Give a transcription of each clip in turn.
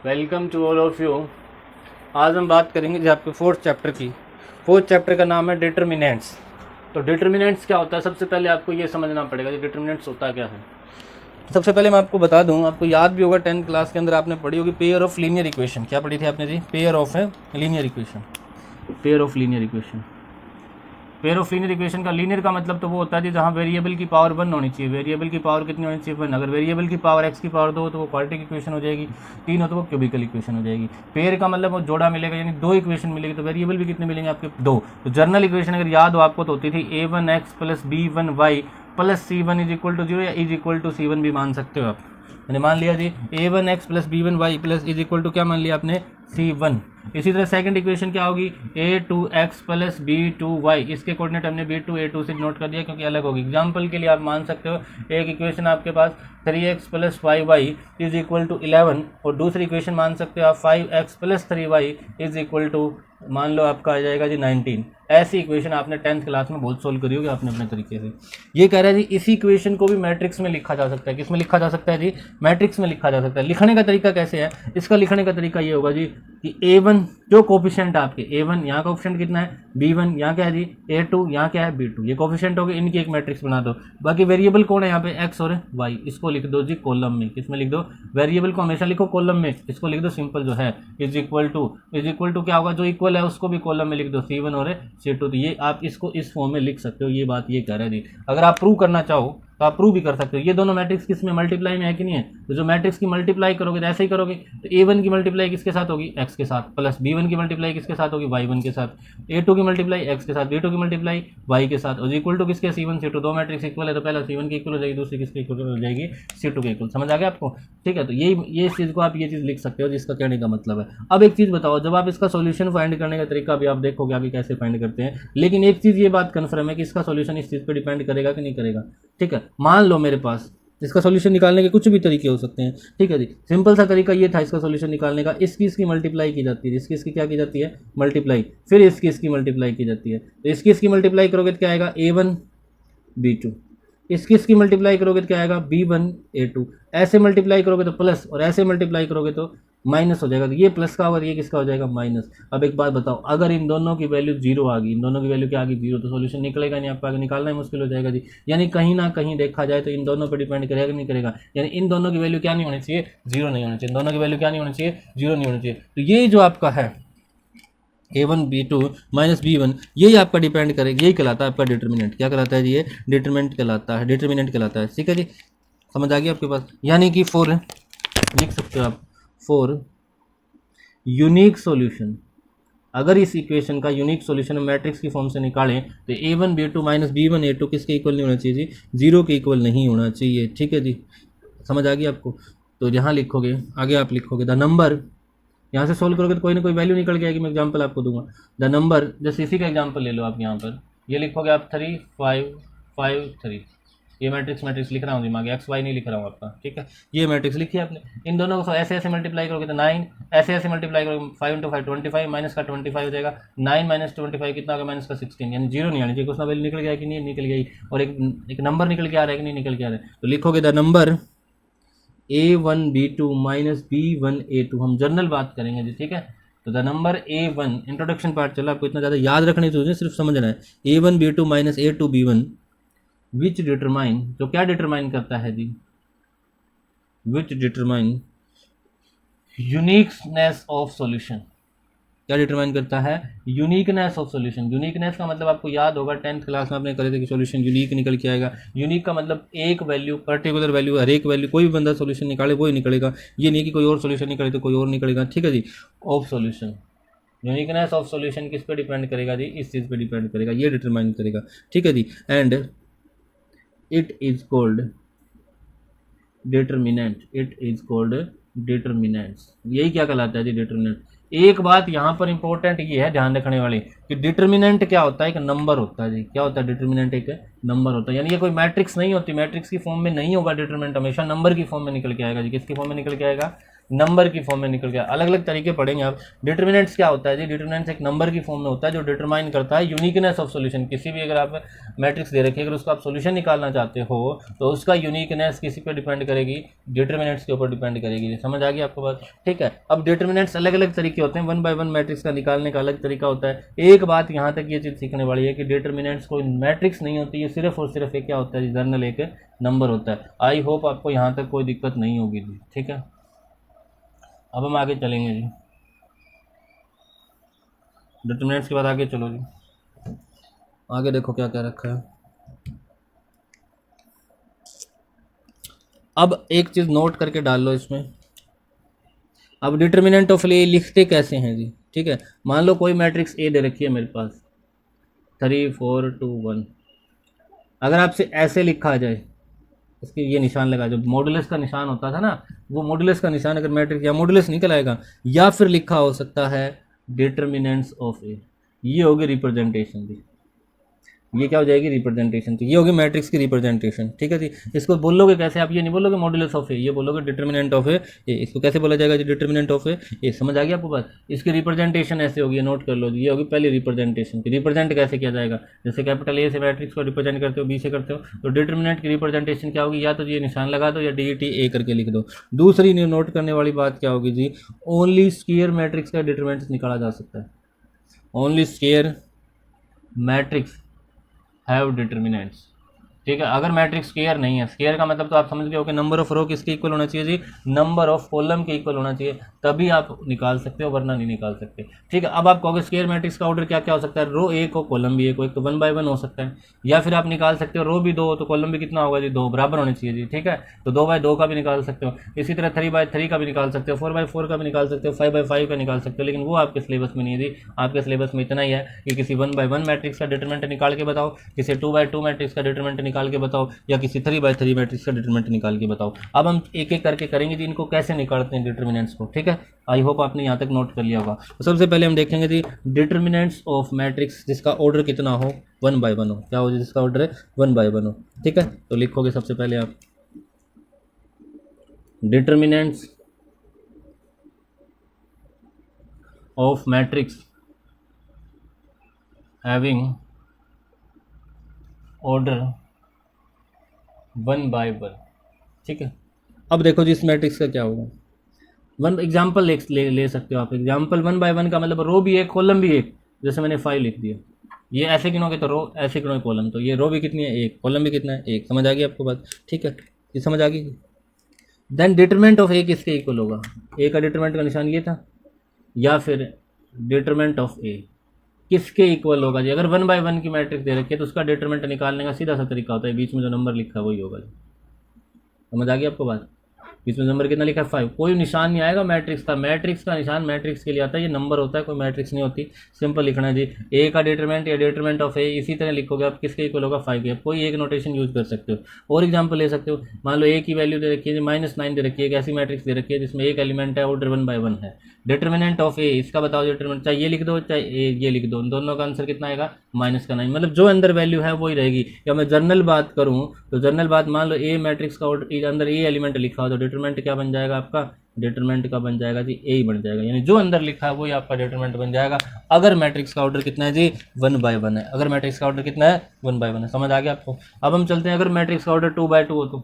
Welcome to all of you. आज हम बात करेंगे जो आपके फोर्थ चैप्टर का नाम है डिटर्मिनेंट्स। तो डिटर्मिनेंट्स क्या होता है, सबसे पहले आपको ये समझना पड़ेगा कि डिटर्मिनेंट्स होता क्या है। सबसे पहले मैं आपको बता दूं, आपको याद भी होगा 10th क्लास के अंदर आपने पढ़ी होगी पेयर ऑफ लीनियर इक्वेशन। क्या पढ़ी थी आपने जी? Pair of linear equation. Pair of linear equation का लीनियर का मतलब तो वो होता है जी जहाँ वेरिएबल की पावर 1 होनी चाहिए। वेरिएबल की पावर कितनी होनी चाहिए? 1। अगर वेरिएबल की पावर x की पावर 2 हो तो वो क्वाड्रेटिक इक्वेशन हो जाएगी, 3 हो तो वो क्यूबिकल इक्वेशन हो जाएगी। पेयर का मतलब वो जोड़ा मिलेगा, यानी 2 इक्वेशन मिलेगी। तो वेरिएबल भी कितने मिलेंगे आपके? 2। तो जर्नल इक्वेशन अगर याद हो आपको तो होती थी a1x + b1y + c1 = 0 या = c1 भी मान सकते हो आप। मैंने मान लिया जी a1x + b1y + क्या मान लिया आपने? c1। इसी तरह सेकंड इक्वेशन क्या होगी? a2x + b2y। इसके कोऑर्डिनेट हमने b2 a2 से नोट कर दिया क्योंकि अलग होगी। एग्जांपल के लिए आप मान सकते हो एक इक्वेशन आपके पास 3x + 5y = 11 और दूसरी इक्वेशन मान सकते हो आप 5x + 3y = मान लो आपका आ जाएगा जी 19। ऐसी इक्वेशन आपने 10th क्लास में बहुत सोल्व करी होगी आपने अपने तरीके से। ये कह रहा है जी इसी इक्वेशन को भी मैट्रिक्स में लिखा जा सकता है। किस में लिखा जा सकता है जी? मैट्रिक्स में लिखा जा सकता है। लिखने का तरीका कैसे है? इसका लिखने का तरीका ये होगा जी कि a1 जो कोफिशिएंट आपके a1 यहाँ कोफिशिएंट कितना है? b1 यहाँ क्या है जी? a2 यहाँ क्या है? b2। ये कोफिशिएंट हो गए, इनकी एक मैट्रिक्स बना दो। बाकी वेरिएबल कौन है यहाँ पे? x और y। इसको लिख दो जी कॉलम में। किसमें लिख दो? वेरिएबल को हमेशा लिखो कॉलम में, इसको लिख दो सिंपल जो है = क्या होगा? जो इक्वल है उसको भी कॉलम में लिख दो, c1 और c2। तो ये आप इसको इस फॉर्म में लिख सकते हो। ये बात ये कह रहा है जी। अगर आप प्रूव करना चाहो तो आप प्रूव भी कर सकते हो। ये दोनों मैट्रिक्स किस में? मल्टीप्लाई में है कि नहीं है? तो जो मैट्रिक्स की मल्टीप्लाई करोगे तो ऐसे ही करोगे। तो a1 की मल्टीप्लाई किसके साथ होगी? x के साथ, प्लस b1 की मल्टीप्लाई किसके साथ होगी? y1 के साथ, a2 की मल्टीप्लाई x के साथ, b2 की मल्टीप्लाई y के साथ, और इक्वल टू किसके? c1 c2। दो मैट्रिक्स इक्वल है तो पहला c1 की इक्वल हो जाएगी, दूसरी किसके इक्वल हो जाएगी? c2 के इक्वल। समझ आ गया आपको? ठीक है, तो ये चीज़ को आप ये चीज़ लिख सकते हो जिसका कहने का मतलब है। अब एक चीज़ बताओ, जब आप इसका सोल्यूशन फाइंड करने का तरीका भी आप देखोगे आगे कैसे फाइंड करते हैं, लेकिन एक चीज़ ये बात कन्फर्म है कि इसका सोल्यूशन इस चीज़ पर डिपेंड करेगा कि नहीं करेगा। ठीक है, मान लो मेरे पास इसका सॉल्यूशन निकालने के कुछ भी तरीके हो सकते हैं। ठीक है जी, सिंपल सा तरीका ये था इसका सॉल्यूशन निकालने का। इसकी मल्टीप्लाई की जाती है, इसकी क्या की जाती है? मल्टीप्लाई। फिर इसकी मल्टीप्लाई की जाती है। तो इसकी मल्टीप्लाई करोगे तो क्या आएगा? a1 b2। इसकी मल्टीप्लाई करोगे तो क्या आएगा? b1 a2। ऐसे मल्टीप्लाई करोगे तो प्लस, और ऐसे मल्टीप्लाई करोगे तो माइनस हो जाएगा। तो ये प्लस का और ये किसका हो जाएगा? माइनस। अब एक बात बताओ, अगर इन दोनों की वैल्यू 0 आ गई, इन दोनों की वैल्यू क्या आ गई? 0, तो सॉल्यूशन निकलेगा नहीं, आपको आगे निकालना ही मुश्किल हो जाएगा जी। यानी कहीं ना कहीं देखा जाए तो इन दोनों पर डिपेंड करेगा कि नहीं करेगा। यानी इन दोनों की वैल्यू क्या नहीं होनी चाहिए? 0 नहीं होनी चाहिए। इन दोनों की वैल्यू क्या नहीं होनी चाहिए? 0 नहीं होनी चाहिए। तो ये जो आपका है a1 b2 - b1, यही आपका डिपेंड करेगा, यही कहलाता है आपका डिटर्मिनेंट। क्या कहलाता है जी? ये डिटर्मिनेंट कहलाता है। ठीक है जी, समझ आ गया आपके पास? यानी कि फॉर लिख सकते हो आप, फॉर यूनिक सॉल्यूशन, अगर इस इक्वेशन का यूनिक सॉल्यूशन मैट्रिक्स की फॉर्म से निकालें तो a1 b2 - b1 a2 किसके इक्वल नहीं होना चाहिए जी? 0 के इक्वल नहीं होना चाहिए। ठीक है जी, समझ आ गई आपको? तो यहाँ लिखोगे, आगे आप लिखोगे द नंबर, यहाँ से सोल्व करोगे तो कोई ना कोई वैल्यू निकल के आएगी। मैं एग्जांपल आपको दूंगा। द नंबर, जैसे इसी का एग्जांपल ले लो आप। यहाँ पर ये लिखोगे आप 3 5 5 3। ये मैट्रिक्स लिख रहा हूँ दिमाग, एक्स वाई नहीं लिख रहा हूँ आपका। ठीक है, ये मैट्रिक्स लिखी आपने। इन दोनों को ऐसे ऐसे मल्टीप्लाई करोगे तो 9, ऐसे मल्टीप्लाई करोगे 5 × 5 25, माइनस का 25 हो जाएगा। 9 - 25 कितना होगा? माइनस का 16। यानी 0 नहीं आनी चाहिए। कुछ ना वैल्यू निकल गया कि नहीं निकल गई, और एक नंबर निकल के आ रहा है कि नहीं निकल के आ रहा है। तो लिखोगे the number a1 b2 - b1 a2। हम जनरल बात करेंगे जी। ठीक है, तो the number a1, introduction part चला, आपको इतना ज़्यादा याद रखने की सिर्फ समझना है। a1 b2 - a2 b1 विच डिटरमाइन, जो क्या डिटरमाइन करता है जी? Which determine uniqueness of solution. क्या डिटरमाइन करता है? Uniqueness of solution. यूनिकनेस का मतलब आपको याद होगा 10th क्लास में आपने करे थे कि सॉल्यूशन यूनिक निकल के आएगा। यूनिक का मतलब एक वैल्यू, पर्टिकुलर वैल्यू, हर एक वैल्यू, कोई भी बंदा सॉल्यूशन निकाले वो ही निकलेगा। ये नहीं कि कोई और सॉल्यूशन निकले तो कोई और निकलेगा। ठीक है जी, of solution. Uniqueness of solution किस पे डिपेंड करेगा जी? इस चीज़ पे डिपेंड करेगा, ये डिटरमाइन करेगा। ठीक है जी, and it is called determinant. It is called determinants. यही क्या कहलाता है जी? डिटर्मिनेंट। एक बात यहाँ पर इंपॉर्टेंट ये है ध्यान रखने वाली कि डिटर्मिनेंट क्या होता है? एक नंबर होता है जी। क्या होता है डिटर्मिनेंट? एक नंबर होता है। यानी ये कोई मैट्रिक्स नहीं होती, मैट्रिक्स की फॉर्म में नहीं होगा डिटर्मिनेंट, हमेशा नंबर की फॉर्म में निकल के आएगा जी। किसकी फॉर्म में निकल के आएगा? नंबर की फॉर्म में निकल गया। अलग अलग तरीके पढ़ेंगे आप। डिटर्मिनेंट्स क्या होता है जी? डिटर्मिनेंट्स एक नंबर की फॉर्म में होता है जो डिटरमाइन करता है यूनिकनेस ऑफ सॉल्यूशन। किसी भी अगर आप मैट्रिक्स दे रखी है, अगर उसका आप सॉल्यूशन निकालना चाहते हो तो उसका यूनिकनेस किसी पे डिपेंड करेगी? डिटर्मिनेंट्स के ऊपर डिपेंड करेगी। समझ आ गई आपको बात? ठीक है। अब डिटर्मिनेंट्स अलग अलग तरीके होते हैं, 1 बाय 1 मैट्रिक्स का निकालने का अलग तरीका होता है। एक बात यहाँ तक ये चीज़ सीखने वाली है कि डिटर्मिनेंट्स कोई मैट्रिक्स नहीं होती है, सिर्फ और सिर्फ एक क्या होता है? जर्नल एक नंबर होता है। आई होप आपको यहाँ तक कोई दिक्कत नहीं होगी जी। ठीक है, अब हम आगे चलेंगे जी। डिटर्मिनेंट्स के बाद आगे चलो जी। आगे देखो क्या क्या रखा है। अब एक चीज़ नोट करके डाल लो इसमें। अब डिटर्मिनेंट ऑफ ए लिखते कैसे हैं जी? ठीक है, मान लो कोई मैट्रिक्स ए दे रखी है मेरे पास 3 4 2 1। अगर आपसे ऐसे लिखा जाए, इसके ये निशान लगा, जो मॉडुलस का निशान होता था ना, वो मॉडुलस का निशान अगर मैट्रिक्स या मॉडुलस निकल आएगा, या फिर लिखा हो सकता है डिटर्मिनेंट्स ऑफ ए। ये होगी रिप्रेजेंटेशन दी। ये क्या हो जाएगी? रिप्रेजेंटेशन। तो ये होगी मैट्रिक्स की रिप्रेजेंटेशन। ठीक है जी। इसको बोलोगे कैसे? आप ये नहीं बोलोगे मॉडुलस ऑफ ए, ये बोलोगे डिटर्मिनेंट ऑफ ए। इसको कैसे बोला जाएगा जी? डिटर्मिनेंट ऑफ ए। ये समझ आ गया आपको बात? इसकी रिप्रेजेंटेशन ऐसे होगी, नोट कर लो जी। ये होगी पहली रिप्रेजेंटेशन की। रिप्रेजेंट कैसे किया जाएगा? जैसे कैपिटल ए से मैट्रिक्स को रिप्रेजेंट करते हो, बी से करते हो, तो डिटर्मिनेंट की रिप्रेजेंटेशन क्या होगी? या तो ये निशान लगा दो या डी टी ए करके लिख दो। दूसरी नोट करने वाली बात क्या होगी जी? ओनली स्क्वायर मैट्रिक्स का डिटर्मिनेंट निकाला जा सकता है। Only square matrix have determinants. ठीक है, अगर मैट्रिक्स स्क्वायर नहीं है, स्क्वायर का मतलब तो आप समझ गए हो कि नंबर ऑफ रो किसके इक्वल होना चाहिए जी? नंबर ऑफ कॉलम के इक्वल होना चाहिए, तभी आप निकाल सकते हो, वरना नहीं निकाल सकते। ठीक है, अब आप कहोगे स्क्वायर मैट्रिक्स का ऑर्डर क्या क्या हो सकता है? रो एक हो, कॉलम भी एक हो। एक तो 1 बाय 1 हो सकता है, या फिर आप निकाल सकते हो रो भी 2 हो तो कॉलम भी कितना होगा जी? 2 बराबर होने चाहिए जी। ठीक है, तो 2 बाय 2 का भी निकाल सकते हो। इसी तरह 3 बाय 3 का भी निकाल सकते हो, 4 बाय 4 का भी निकाल सकते हो, 5 बाय 5 का निकाल सकते हो। लेकिन वो आपके सिलेबस में नहीं है जी। आपके सिलेबस में इतना ही है कि किसी 1 बाय 1 मैट्रिक्स का डिटरमिनेंट निकाल के बताओ, किसी 2 बाय 2 मैट्रिक्स का डिटरमिनेंट निकाल के बताओ, या किसी 3 बाय 3 मैट्रिक्स का डिटरमिनेंट निकाल के बताओ। अब हम एक एक करके करेंगे जी इनको कैसे निकालते हैं डिटरमिनेंट्स को। ठीक है, आई होप आपने यहाँ तक नोट कर लिया होगा। तो सबसे पहले हम देखेंगे जी डिटरमिनेंट्स ऑफ मैट्रिक्स जिसका ऑर्डर कितना हो? 1 बाय 1 हो। क्या हो? जिसका ऑर्डर है 1 बाय 1 हो। ठीक है, तो लिखोगे सबसे पहले आप determinants of matrix having order 1 by 1। ठीक है, अब देखो जी इस मैट्रिक्स का क्या होगा। वन एग्जाम्पल ले सकते हो आप। एग्जाम्पल 1 बाय 1 का मतलब रो भी एक, कॉलम भी एक। जैसे मैंने 5 लिख दिया, ये ऐसे गिनोगे तो रो, ऐसे गिनोगे कॉलम, तो ये रो भी कितनी है? एक। कॉलम भी कितना है? एक। समझ आ गई आपको बात? ठीक है, ये समझ आ गई। देन डिटरमिनेंट ऑफ ए किसके इक्वल होगा? ए का डिटरमिनेंट का निशान ये था, या फिर डिटरमिनेंट ऑफ ए किसके इक्वल होगा जी? अगर 1 बाय 1 की मैट्रिक्स दे रखी है तो उसका डिटरमिनेंट निकालने का सीधा सा तरीका होता है, बीच में जो नंबर लिखा है वही होगा जी। समझ आ गई आपको बात? इसमें नंबर कितना लिखा है? 5। कोई निशान नहीं आएगा मैट्रिक्स का। मैट्रिक्स का निशान मैट्रिक्स के लिए आता है, ये नंबर होता है, कोई मैट्रिक्स नहीं होती। सिंपल लिखना है जी, ए का डिटरमिनेंट या डिटरमिनेंट ऑफ ए इसी तरह लिखोगे आप, किसके इक्वल होगा? 5 के। आप कोई एक नोटेशन यूज कर सकते हो। और एग्जाम्पल ले सकते हो, मान लो ए की वैल्यू दे रखी है -9 दे रखी है, एक ऐसी मैट्रिक्स दे रखी है जिसमें एक एलिमेंट है, ऑर्डर 1 बाय 1 है। डिटरमिनेंट ऑफ ए, इसका बताओ डिटरमिनेंट, चाहे ये लिख दो चाहे ये लिख दो, दोनों का आंसर कितना आएगा? -9। मतलब जो अंदर वैल्यू है वही रहेगी। या मैं जर्नल बात करूँ तो जर्नल बात, मान लो ए मैट्रिक्स का ऑर्डर अंदर ए एलिमेंट लिखा हो तो डिटरमिनेंट क्या बन जाएगा आपका? डिटरमिनेंट का बन जाएगा जी ए ही बन जाएगा, यानी जो अंदर लिखा है वही आपका डिटरमिनेंट बन जाएगा। अगर मैट्रिक्स का ऑर्डर कितना है जी? 1 बाय 1 है। अगर मैट्रिक्स का ऑर्डर कितना है? 1 बाय 1 है। समझ आ गया आपको? अब हम चलते हैं, अगर मैट्रिक्स का ऑर्डर 2 बाय 2 हो तो,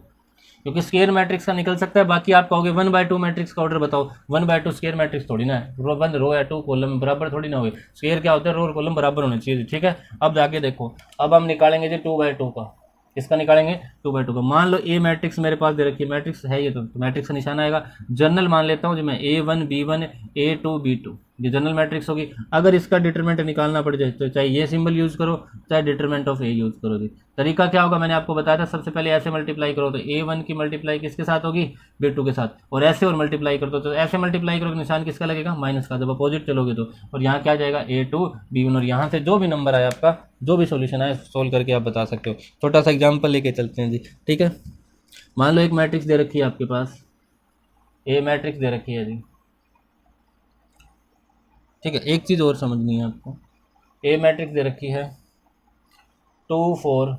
क्योंकि स्क्वायर मैट्रिक्स का निकल सकता है। बाकी आप कहोगे 1 बाय 2 मैट्रिक्स का ऑर्डर बताओ। 1 बाय 2 स्क्वायर मैट्रिक्स थोड़ी ना है, रो 1 रो या 2 कॉलम बराबर थोड़ी ना होगी। स्क्वायर क्या होता है? रो और कॉलम बराबर होने चाहिए। ठीक है, अब जाके देखो, अब हम निकालेंगे जी 2 बाय 2 का। किसका निकालेंगे? 2 बाय 2 का। मान लो ए मैट्रिक्स मेरे पास दे रखी है, मैट्रिक्स है ये, तो मैट्रिक्स का निशान आएगा। जनरल मान लेता हूँ जी मैं, A1 B1 A2 B2, ये जनरल मैट्रिक्स होगी। अगर इसका डिटरमिनेंट निकालना पड़ जाए तो चाहे ये सिंबल यूज करो, चाहे डिटरमिनेंट ऑफ ए यूज करो जी। तरीका क्या होगा मैंने आपको बताया था, सबसे पहले ऐसे मल्टीप्लाई करो तो A1 की मल्टीप्लाई किसके साथ होगी? B2 के साथ। और ऐसे और मल्टीप्लाई कर दो तो ऐसे मल्टीप्लाई करो, निशान किसका लगेगा? माइनस का। जब अपोजिट चलोगे तो, और यहाँ क्या जाएगा? A2 B1, और यहाँ से जो भी नंबर आया आपका, जो भी सॉल्यूशन आए सोल्व करके आप बता सकते हो। छोटा सा एग्जांपल लेके चलते हैं जी। ठीक है, मान लो एक मैट्रिक्स दे रखी है आपके पास, ए मैट्रिक्स दे रखी है जी। ठीक है, एक चीज़ और समझनी है आपको, ए मैट्रिक्स दे रखी है 2 4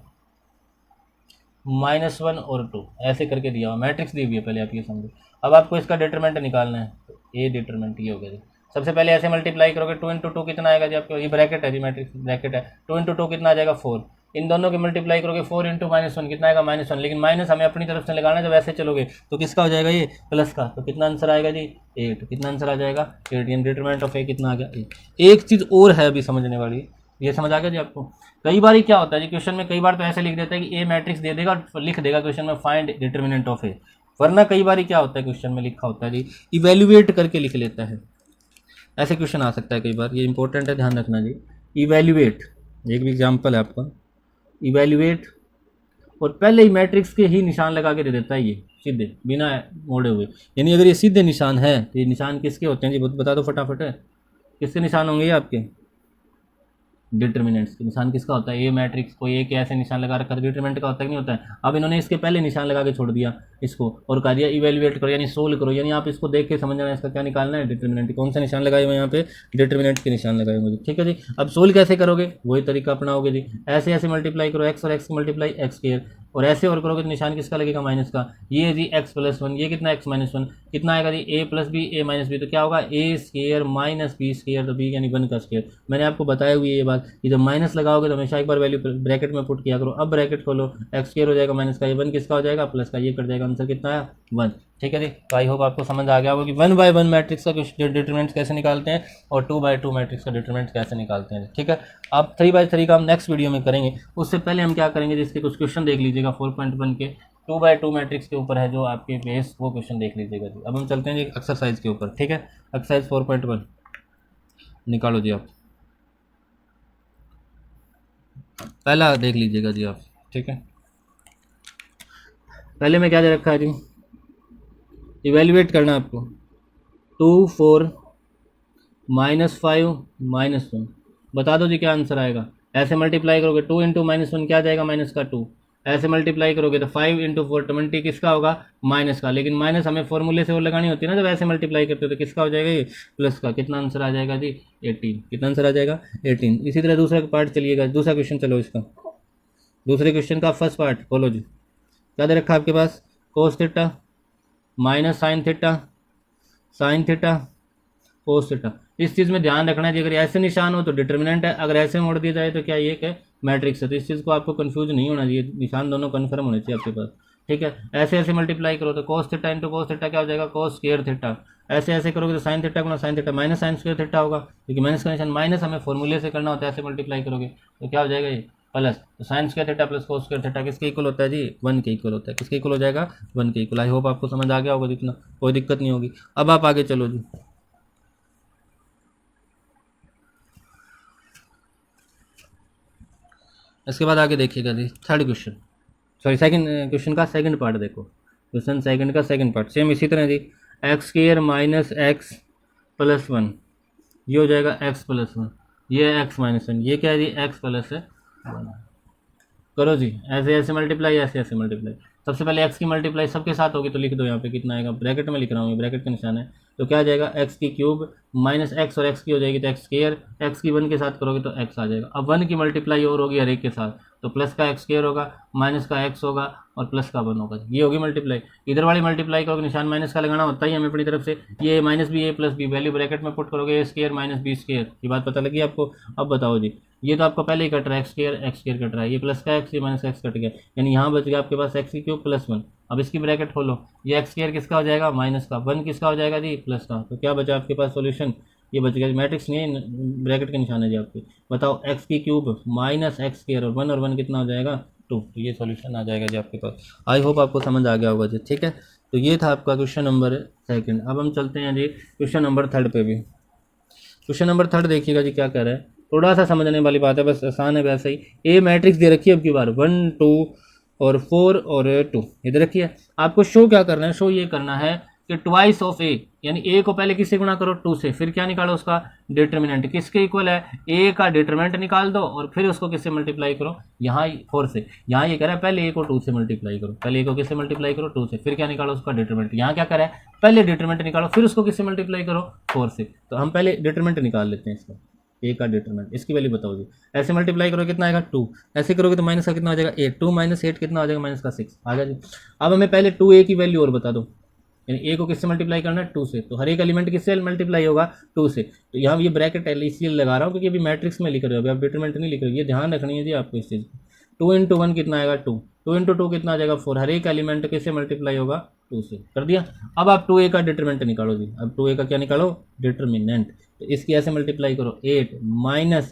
-1 और 2 ऐसे करके दिया हुआ मैट्रिक्स दी हुई है, पहले आप ये समझो। अब आपको इसका डिटरमिनेंट निकालना है, तो ए डिटरमिनेंट ये हो गया जी। सबसे पहले ऐसे मल्टीप्लाई करोगे, 2 × 2 कितना आएगा जी आपको, ये ब्रैकेट है जी, मैट्रिक्स ब्रैकेट है, 2 × 2 कितना आ जाएगा 4। इन दोनों के मल्टीप्लाई करोगे 4 × -1 कितना आएगा -1, लेकिन माइनस हमें अपनी तरफ से लगाना है, जब ऐसे चलोगे तो किसका हो जाएगा ये प्लस का, तो कितना आंसर आएगा जी 8। कितना आंसर आ जाएगा 8, यानी डिटरमिनेंट ऑफ ए कितना आ गया 8। एक चीज़ और है अभी समझने वाली, ये समझ आ गया जी आपको। कई बार क्या होता है जी क्वेश्चन में, कई बार तो ऐसे लिख देता है कि ए मैट्रिक्स दे देगा और लिख देगा क्वेश्चन में फाइंड डिटरमिनेंट ऑफ ए, वरना कई बार क्या होता है क्वेश्चन में लिखा होता है जी इवेल्युएट करके लिख लेता है, ऐसे क्वेश्चन आ सकता है कई बार, ये इंपॉर्टेंट है ध्यान रखना जी। इवेल्युएट एक भी एग्जाम्पल है आपका, इवेल्युएट और पहले ही मैट्रिक्स के ही निशान लगा के दे देता है ये सीधे बिना मोड़े हुए, यानी अगर ये सीधे निशान है तो ये निशान किसके होते हैं जी बता दो फटाफट, है किसके निशान होंगे ये आपके डिटर्मिनेंट्स के निशान। किसका होता है, ए मैट्रिक्स को ए के ऐसे निशान लगा रखा था, डिटरमिनेंट का होता है कि नहीं होता है। अब इन्होंने इसके पहले निशान लगा के छोड़ दिया इसको और कहा दिया इवेल्युएट करो यानी सोल्व करो, यानी आप इसको देख के समझना है इसका क्या निकालना है डिटरमिनेंट। कौन सा निशान लगाए हुए यहाँ पे, डिटरमिनेंट के निशान लगाए हुए, ठीक है जी। अब सोल्व कैसे करोगे, वही तरीका अपनाओगे जी, ऐसे ऐसे मल्टीप्लाई करो एक्स और एक्स की मल्टीप्लाई एक्स स्क्वायर, और ऐसे और करोगे तो निशान किसका लगेगा माइनस का, ये जी x + 1, ये कितना x - 1 कितना आएगा जी a + b a - b, तो क्या होगा a square minus b square, तो b यानी 1 का स्क्वायर। मैंने आपको बताया हुई है ये बात, ये जब माइनस लगाओगे तो हमेशा एक बार वैल्यू ब्रैकेट में पुट किया करो। अब ब्रैकेट खोलो, x स्क्वायर हो जाएगा माइनस का, ये 1 किसका हो जाएगा प्लस का, ये कट जाएगा, आंसर कितना आया 1। ठीक है जी, तो आई होप आपको समझ आ गया होगा कि 1/1 मैट्रिक्स का डिटरमिनेंट कैसे निकालते हैं और 2/2 मैट्रिक्स का डिटरमिनेंट कैसे निकालते हैं। ठीक है, आप 3/3 का हम नेक्स्ट वीडियो में करेंगे। उससे पहले हम क्या करेंगे, जिसके कुछ क्वेश्चन देख लीजिएगा 4.1 के 2/2 मैट्रिक्स के ऊपर है जो आपके बेस, वो क्वेश्चन देख लीजिएगा जी। अब हम चलते हैं जी एक्सरसाइज के ऊपर। ठीक है, एक्सरसाइज 4.1 निकालो जी आप, पहला देख लीजिएगा जी आप। ठीक है, पहले में क्या दे रखा है जी, इवेल्युएट करना आपको 2 4 -5 -1, बता दो जी क्या आंसर आएगा। ऐसे मल्टीप्लाई करोगे 2 × -1 क्या आ जाएगा माइनस का 2, ऐसे मल्टीप्लाई करोगे तो 5 × 4 20 किसका होगा माइनस का, लेकिन माइनस हमें फॉर्मूले से वो लगानी होती है ना, जब ऐसे मल्टीप्लाई करते हो तो किसका हो जाएगा ये प्लस का। कितना आंसर आ जाएगा जी 18, कितना आंसर आ जाएगा 18। इसी तरह दूसरा पार्ट चलिएगा, दूसरा क्वेश्चन चलो इसका, दूसरे क्वेश्चन का फर्स्ट पार्ट बोलो जी, क्या दे रखा आपके पास, cos theta minus sine theta, sine theta cos theta. इस चीज़ में ध्यान रखना है कि अगर ऐसे निशान हो तो डिटर्मिनेंट है, अगर ऐसे मोड़ दिया जाए तो क्या ये क्या मैट्रिक्स है। तो इस चीज़ को आपको कंफ्यूज नहीं होना चाहिए, निशान दोनों कन्फर्म होने चाहिए आपके पास। ठीक है, ऐसे ऐसे मल्टीप्लाई करो तो cos theta into cos theta क्या हो जाएगा कोस स्क्वायर थीटा, ऐसे ऐसे करोगे तो साइन थीटा गुना sine theta minus sine square theta होगा, क्योंकि माइनस का निशान माइनस हमें फॉर्मूले से करना होता है। ऐसे मल्टीप्लाई करोगे तो क्या हो जाएगा ये प्लस, तो sign square theta plus cos square theta किसके इक्वल होता है जी 1 के इक्वल होता है। किसके इक्वल हो जाएगा 1 के इक्वल। आई होप आपको समझ आ गया होगा, जितना कोई दिक्कत नहीं होगी। अब आप आगे चलो जी, इसके बाद आगे देखिएगा जी third question, sorry second question का सेकंड पार्ट देखो, क्वेश्चन सेकंड का सेकंड पार्ट सेम इसी तरह जी, x square minus x plus 1 ये हो जाएगा x + 1, ये x - 1, ये क्या है जी x + 1। करो जी ऐसे ऐसे मल्टीप्लाई, ऐसे ऐसे मल्टीप्लाई। सबसे पहले x की मल्टीप्लाई सबके साथ होगी तो लिख दो यहाँ पे कितना आएगा, ब्रैकेट में लिख रहा हूँ, ये ब्रैकेट का निशान है, तो क्या आ जाएगा x³ माइनस x और x की हो जाएगी तो x स्क्वायर, x की 1 के साथ करोगे तो x आ जाएगा। अब 1 की मल्टीप्लाई और होगी हर एक के साथ, तो प्लस का x² होगा, माइनस का x होगा और प्लस का 1 होगा, ये होगी मल्टीप्लाई। इधर वाली मल्टीप्लाई करोगे निशान माइनस का लगाना होता ही हमें अपनी तरफ से, ये -b a + b value bracket में पुट करोगे a² माइनस b स्क्वायर, ये बात पता लगी आपको। अब बताओ जी, ये तो आपको पहले ही कट रहा है x² कट रहा है, ये प्लस का x, ये माइनस x कट गया, यानी यहाँ बच गया आपके पास x³ + 1। अब इसकी ब्रैकेट खोलो, ये x² किसका हो जाएगा माइनस का, 1 किसका हो जाएगा जी प्लस का, तो क्या बचा आपके पास सॉल्यूशन, ये बच गया। मैट्रिक्स नहीं ब्रैकेट के निशान है जी आपके। बताओ x³ माइनस x² और 1 और 1 कितना हो जाएगा 2, तो ये सॉल्यूशन आ जाएगा जी आपके पास। आई होप आपको समझ आ गया होगा जी। ठीक है, तो ये था आपका क्वेश्चन नंबर सेकंड। अब हम चलते हैं जी क्वेश्चन नंबर थर्ड पे भी। क्वेश्चन नंबर थर्ड देखिएगा जी क्या कह रहा है, थोड़ा सा समझने वाली बात है, बस आसान है वैसे ही। ए मैट्रिक्स दे रखी है अब की बार 1 2 और 4 और 2 इधर रखिए। आपको शो क्या करना है, शो ये करना है कि ट्वाइस ऑफ ए, यानी ए को पहले किससे गुणा करो 2 से, फिर क्या निकालो उसका डिटर्मिनेंट, किसके इक्वल है ए का डिटर्मिनेंट निकाल दो और फिर उसको किससे मल्टीप्लाई करो, यहाँ 4 से। यहाँ ये कह रहा है पहले ए को 2 से मल्टीप्लाई करो, पहले ए को किससे मल्टीप्लाई करो 2 से, फिर क्या निकालो उसका डिटर्मिनेंट। यहाँ क्या करा है पहले डिटर्मिनेंट निकालो फिर उसको किससे मल्टीप्लाई करो 4 से। तो हम पहले डिटर्मिनेंट निकाल लेते हैं इसका, ए का डिटरमिनेंट, इसकी वैल्यू बताओ जी। ऐसे मल्टीप्लाई करोगे कितना आएगा 2, ऐसे करोगे तो माइनस का कितना आ जाएगा 8, 2 माइनस 8 कितना आ जाएगा माइनस का 6 आ गया जी। अब हमें पहले 2a की वैल्यू और बता दो, यानी ए को किससे मल्टीप्लाई करना है 2 से, तो हर एक एलिमेंट किससे मल्टीप्लाई होगा 2 से। तो यहाँ ये ब्रैकेट इसलिए लगा रहा हूँ क्योंकि अभी मैट्रिक्स में लिख रहे हो, अभी आप डिटरमिनेंट नहीं लिख रहे हो, ये ध्यान रखनी है जी आपको इस चीज़ की। 2 इंटू 1 कितना आएगा 2, 2 इंटू 2 कितना आ जाएगा 4, हर एक एलिमेंट किससे मल्टीप्लाई होगा 2 से, कर दिया। अब आप 2a का डिटरमिनेंट निकालो जी, अब 2a का क्या निकालो डिटरमिनेंट, तो इसकी ऐसे मल्टीप्लाई करो 8 माइनस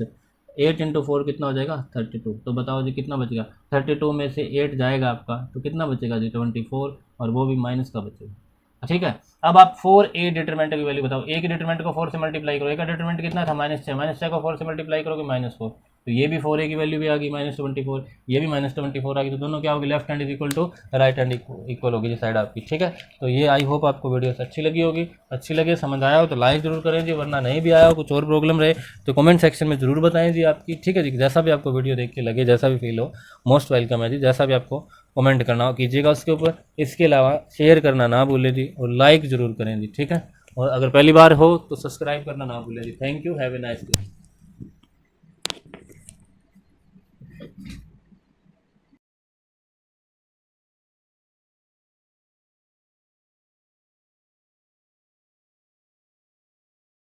8 इंटू 4 कितना हो जाएगा 32, तो बताओ जी कितना बचेगा, 32 में से 8 जाएगा आपका तो कितना बचेगा जी 24, और वो भी माइनस का बचेगा, ठीक है। अब आप 4a डिटरमिनेंट की वैल्यू बताओ, a के डिटरमिनेंट को 4 से मल्टीप्लाई करो, a का डिटरमिनेंट कितना था -6, -6 को 4 से मल्टीप्लाई करोगे -4, तो ये भी 4a की वैल्यू भी आ गई -24, ये भी -24 आ गई, तो दोनों क्या होगी left hand is equal to right hand इक्वल होगी जी साइड आपकी, ठीक है। तो ये आई होप आपको वीडियो अच्छी लगी होगी, अच्छी लगे समझ आया हो तो लाइक जरूर करें जी, वरना नहीं भी आया हो कुछ और प्रॉब्लम रहे तो कमेंट सेक्शन में जरूर बताएं जी आपकी, ठीक है जी। जैसा भी आपको वीडियो देख के लगे, जैसा भी फील हो, मोस्ट वेलकम है जी, जैसा भी आपको कमेंट करना हो कीजिएगा उसके ऊपर। इसके अलावा शेयर करना ना भूलें जी, और लाइक ज़रूर करें जी, ठीक है। और अगर पहली बार हो तो सब्सक्राइब करना ना भूलें जी। Thank you, have a nice day.